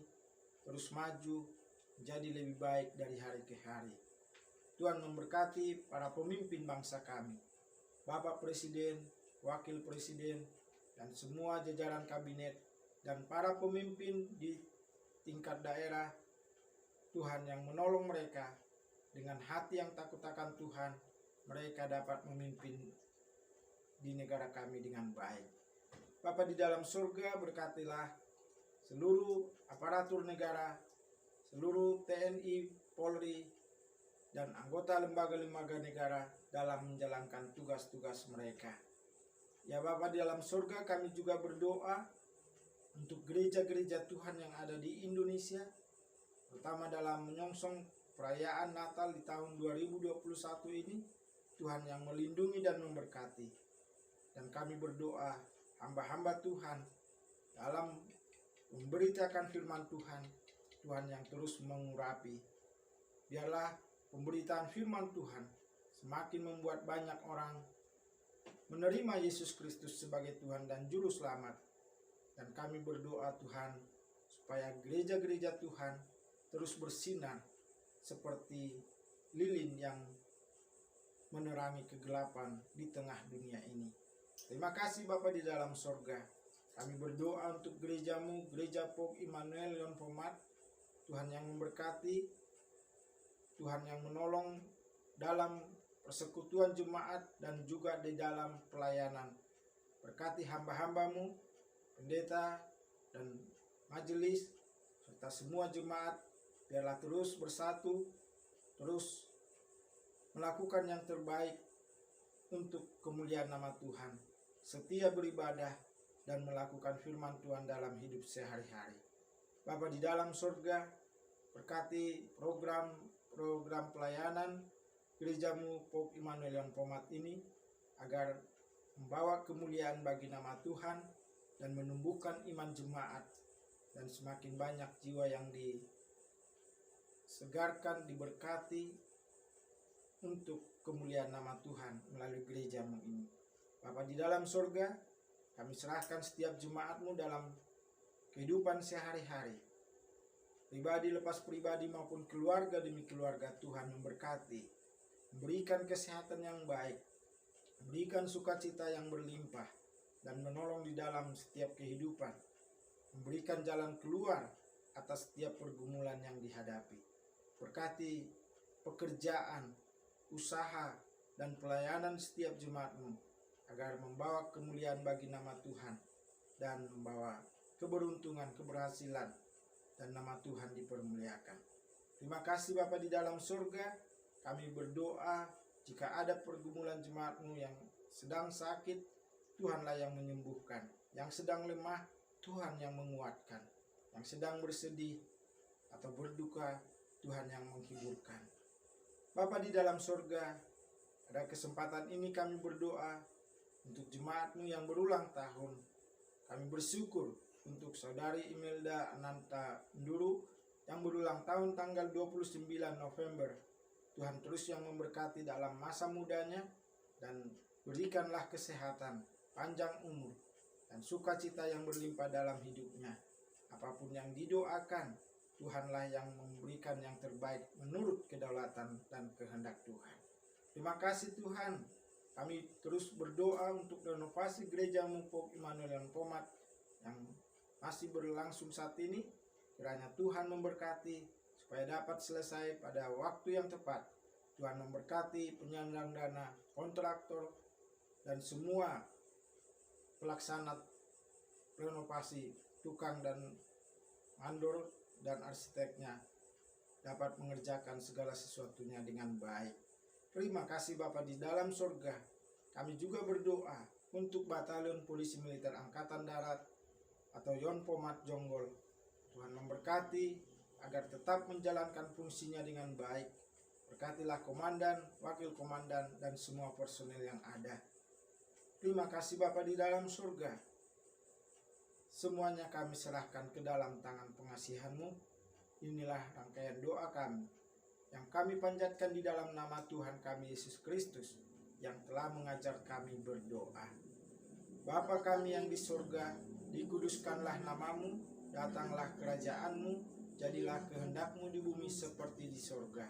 Speaker 2: terus maju menjadi lebih baik dari hari ke hari. Tuhan memberkati para pemimpin bangsa kami, Bapak Presiden, Wakil Presiden, dan semua jajaran kabinet, dan para pemimpin di tingkat daerah. Tuhan yang menolong mereka dengan hati yang takut akan Tuhan, mereka dapat memimpin di negara kami dengan baik. Bapa di dalam surga, berkatilah seluruh aparatur negara, seluruh TNI, Polri, dan anggota lembaga-lembaga negara dalam menjalankan tugas-tugas mereka. Ya Bapa di dalam surga, kami juga berdoa untuk gereja-gereja Tuhan yang ada di Indonesia, terutama dalam menyongsong perayaan Natal di tahun 2021 ini. Tuhan yang melindungi dan memberkati. Dan kami berdoa, hamba-hamba Tuhan dalam memberitakan firman Tuhan, Tuhan yang terus mengurapi. Biarlah pemberitaan firman Tuhan semakin membuat banyak orang menerima Yesus Kristus sebagai Tuhan dan Juru Selamat. Dan kami berdoa Tuhan, supaya gereja-gereja Tuhan terus bersinar seperti lilin yang menerangi kegelapan di tengah dunia ini. Terima kasih Bapa di dalam sorga. Kami berdoa untuk gereja-Mu, Gereja Pok Immanuel Leon Pomat. Tuhan yang memberkati, Tuhan yang menolong dalam persekutuan jemaat dan juga di dalam pelayanan. Berkati hamba-hamba-Mu, pendeta dan majelis, serta semua jemaat, biarlah terus bersatu, terus melakukan yang terbaik untuk kemuliaan nama Tuhan, setia beribadah dan melakukan firman Tuhan dalam hidup sehari-hari. Bapa di dalam surga, berkati program pelayanan gereja-Mu Pok Immanuel Leon Pomat ini, agar membawa kemuliaan bagi nama Tuhan dan menumbuhkan iman jemaat, dan semakin banyak jiwa yang disegarkan, diberkati untuk kemuliaan nama Tuhan melalui gereja-Mu ini. Bapa di dalam surga, kami serahkan setiap jemaat-Mu dalam kehidupan sehari-hari, pribadi lepas pribadi maupun keluarga demi keluarga. Tuhan memberkati, memberikan kesehatan yang baik, memberikan sukacita yang berlimpah, dan menolong di dalam setiap kehidupan, memberikan jalan keluar atas setiap pergumulan yang dihadapi. Berkati pekerjaan, usaha, dan pelayanan setiap jemaat-Mu, agar membawa kemuliaan bagi nama Tuhan dan membawa keberuntungan, keberhasilan, dan nama Tuhan dipermuliakan. Terima kasih Bapa di dalam surga. Kami berdoa, jika ada pergumulan jemaat-Mu yang sedang sakit, Tuhanlah yang menyembuhkan. Yang sedang lemah, Tuhan yang menguatkan. Yang sedang bersedih atau berduka, Tuhan yang menghiburkan. Bapa di dalam surga, pada kesempatan ini kami berdoa untuk jemaat-Mu yang berulang tahun. Kami bersyukur untuk Saudari Imelda Ananta Nduru yang berulang tahun tanggal 29 November. Tuhan terus yang memberkati dalam masa mudanya, dan berikanlah kesehatan, panjang umur, dan sukacita yang berlimpah dalam hidupnya. Apapun yang didoakan, Tuhanlah yang memberikan yang terbaik menurut kedaulatan dan kehendak Tuhan. Terima kasih Tuhan. Kami terus berdoa untuk renovasi gereja-Mu Pok Immanuel Leon Pomat yang masih berlangsung saat ini. Kiranya Tuhan memberkati supaya dapat selesai pada waktu yang tepat. Tuhan memberkati penyandang dana, kontraktor, dan semua pelaksana renovasi, tukang dan mandor dan arsiteknya dapat mengerjakan segala sesuatunya dengan baik. Terima kasih Bapa di dalam surga. Kami juga berdoa untuk Batalion Polisi Militer Angkatan Darat atau Yon Pomat Jonggol. Tuhan memberkati, agar tetap menjalankan fungsinya dengan baik. Berkatilah komandan, wakil komandan, dan semua personel yang ada. Terima kasih Bapa di dalam surga. Semuanya kami serahkan ke dalam tangan pengasihan-Mu. Inilah rangkaian doa kami yang kami panjatkan di dalam nama Tuhan kami Yesus Kristus yang telah mengajar kami berdoa. Bapa kami yang di surga, dikuduskanlah namamu, datanglah kerajaan-Mu, jadilah kehendak-Mu di bumi seperti di surga.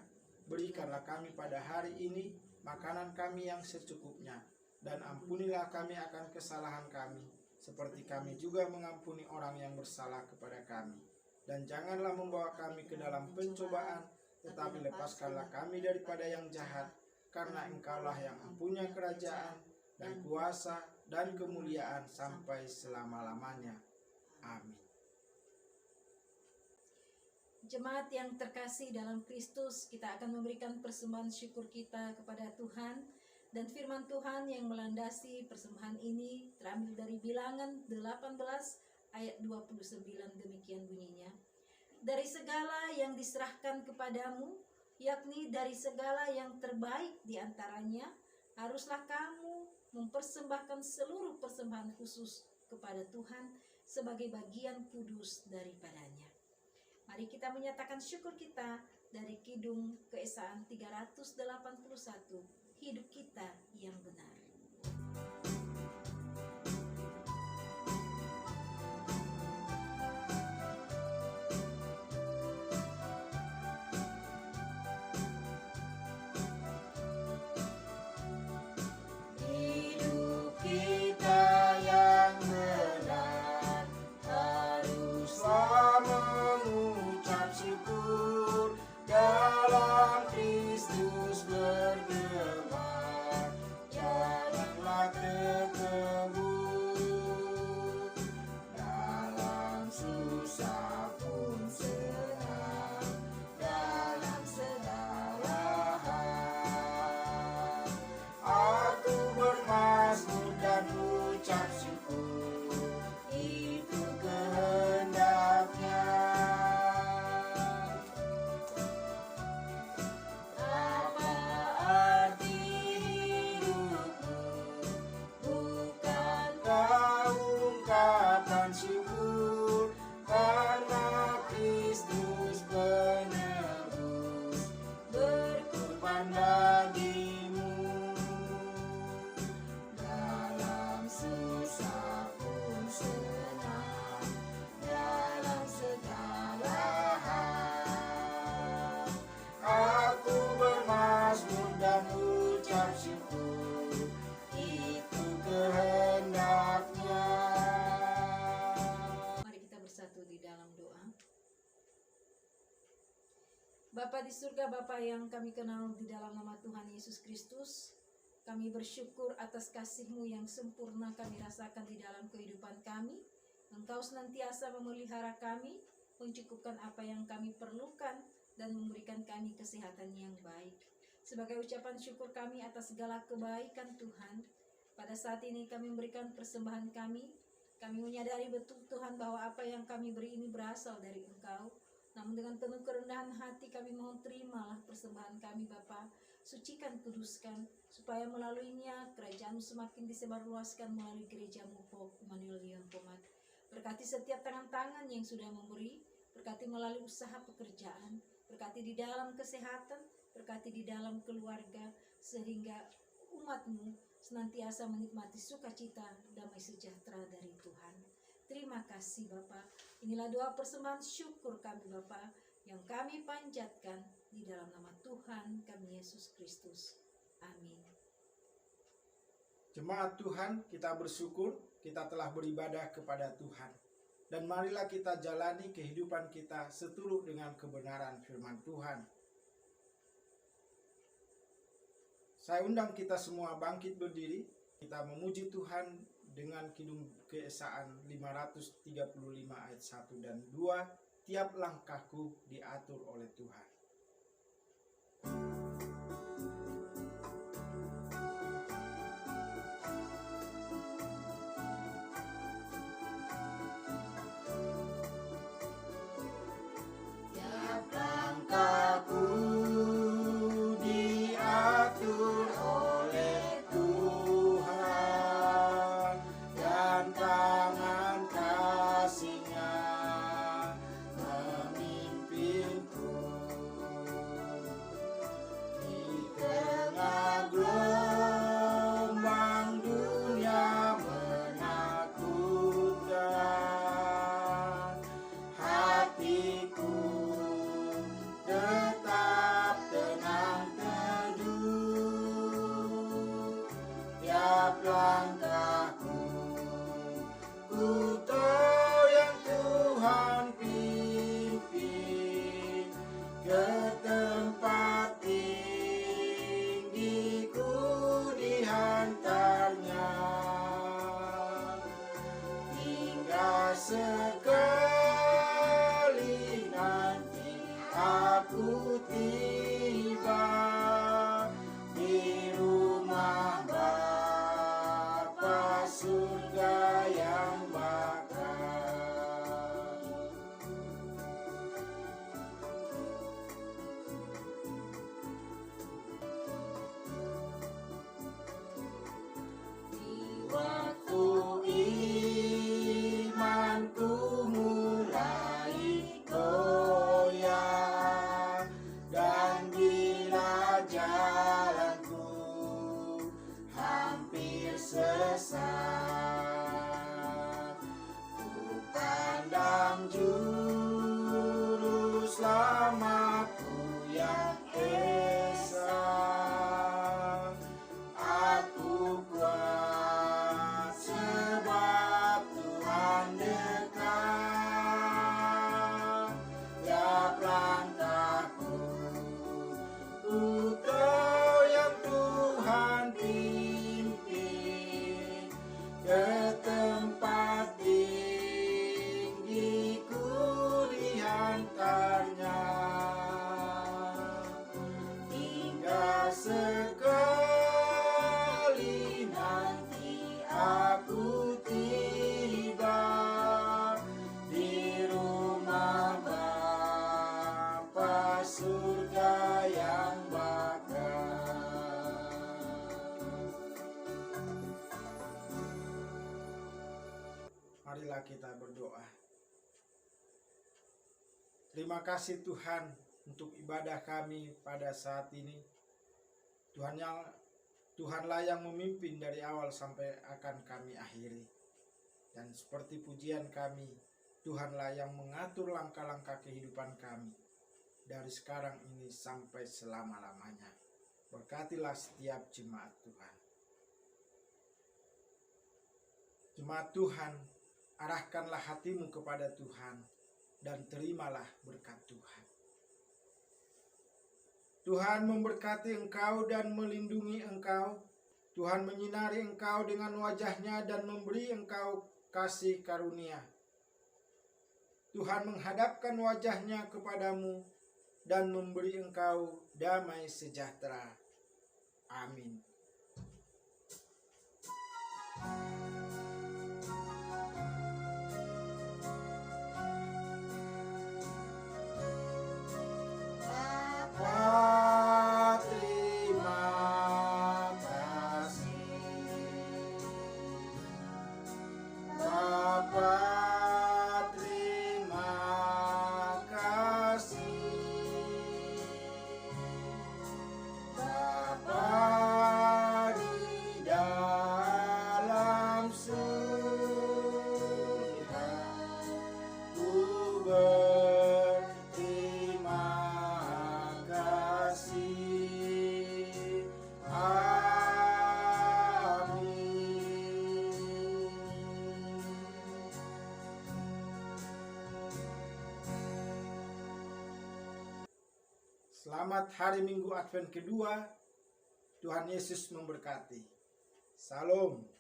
Speaker 2: Berikanlah kami pada hari ini makanan kami yang secukupnya, dan ampunilah kami akan kesalahan kami, seperti kami juga mengampuni orang yang bersalah kepada kami. Dan janganlah membawa kami ke dalam pencobaan, tetapi lepaskanlah kami daripada yang jahat, karena Engkaulah yang mempunyai kerajaan, dan kuasa, dan kemuliaan sampai selama-lamanya. Amin.
Speaker 1: Jemaat yang terkasih dalam Kristus, kita akan memberikan persembahan syukur kita kepada Tuhan, dan firman Tuhan yang melandasi persembahan ini terambil dari Bilangan 18 ayat 29, demikian bunyinya. Dari segala yang diserahkan kepadamu, yakni dari segala yang terbaik di antaranya, haruslah kamu mempersembahkan seluruh persembahan khusus kepada Tuhan sebagai bagian kudus daripadanya. Mari kita menyatakan syukur kita dari Kidung Keesaan 381, hidup kita yang benar.
Speaker 2: Hidup kita yang benar, haruslah mengucap syukur, dalam Kristus bergema, janganlah terkebur, dalam susah pun senang, dalam segala hal. Aku bermazmur dan ucap syukur, itu kehendaknya. Apa arti hidupmu? Bukankah ungkapan syukur, karena Kristus penebus berkorban bagimu. Dalam susah pun senang, dalam segala hal. Aku bermazmur dan ucap syukur, itu kehendaknya.
Speaker 1: Mari kita bersatu di dalam doa. Bapa di surga, Bapa yang kami kenal di dalam nama Tuhan Yesus Kristus, kami bersyukur atas kasih-Mu yang sempurna kami rasakan di dalam kehidupan kami. Engkau senantiasa memelihara kami, mencukupkan apa yang kami perlukan, dan memberikan kami kesehatan yang baik. Sebagai ucapan syukur kami atas segala kebaikan Tuhan, pada saat ini kami memberikan persembahan kami. Kami menyadari betul Tuhan bahwa apa yang kami beri ini berasal dari Engkau. Namun dengan penuh kerendahan hati kami mohon terimalah persembahan kami Bapa. Sucikan, kuduskan, supaya melaluinya kerajaan-Mu semakin disebarluaskan melalui gereja-Mu Pauk Immanuel Leon Pomat. Berkati setiap tangan-tangan yang sudah memberi, berkati melalui usaha pekerjaan, berkati di dalam kesehatan, berkati di dalam keluarga, sehingga umat-Mu senantiasa menikmati sukacita, damai sejahtera dari Tuhan. Terima kasih Bapa. Inilah doa persembahan syukur kami Bapa, yang kami panjatkan di dalam nama Tuhan kami Yesus Kristus. Amin.
Speaker 2: Jemaat Tuhan, kita bersyukur kita telah beribadah kepada Tuhan. Dan marilah kita jalani kehidupan kita seturut dengan kebenaran firman Tuhan. Saya undang kita semua bangkit berdiri. Kita memuji Tuhan dengan Kidung Keesaan 535 ayat 1 dan 2. Tiap langkahku diatur oleh Tuhan. kita berdoa. Terima kasih Tuhan untuk ibadah kami pada saat ini. Tuhanlah yang memimpin dari awal sampai akan kami akhiri. Dan seperti pujian kami, Tuhanlah yang mengatur langkah-langkah kehidupan kami dari sekarang ini sampai selama-lamanya. Berkatilah setiap jemaat Tuhan. Jemaat Tuhan, arahkanlah hatimu kepada Tuhan dan terimalah berkat Tuhan. Tuhan memberkati engkau dan melindungi engkau. Tuhan menyinari engkau dengan wajah-Nya dan memberi engkau kasih karunia. Tuhan menghadapkan wajah-Nya kepadamu dan memberi engkau damai sejahtera. Amin. Bapa, terima kasih. Bapa, terima kasih. Bapa di dalam surga, ku berterima kasih. Amin. Selamat hari Minggu Advent kedua. Tuhan Yesus memberkati. Salam.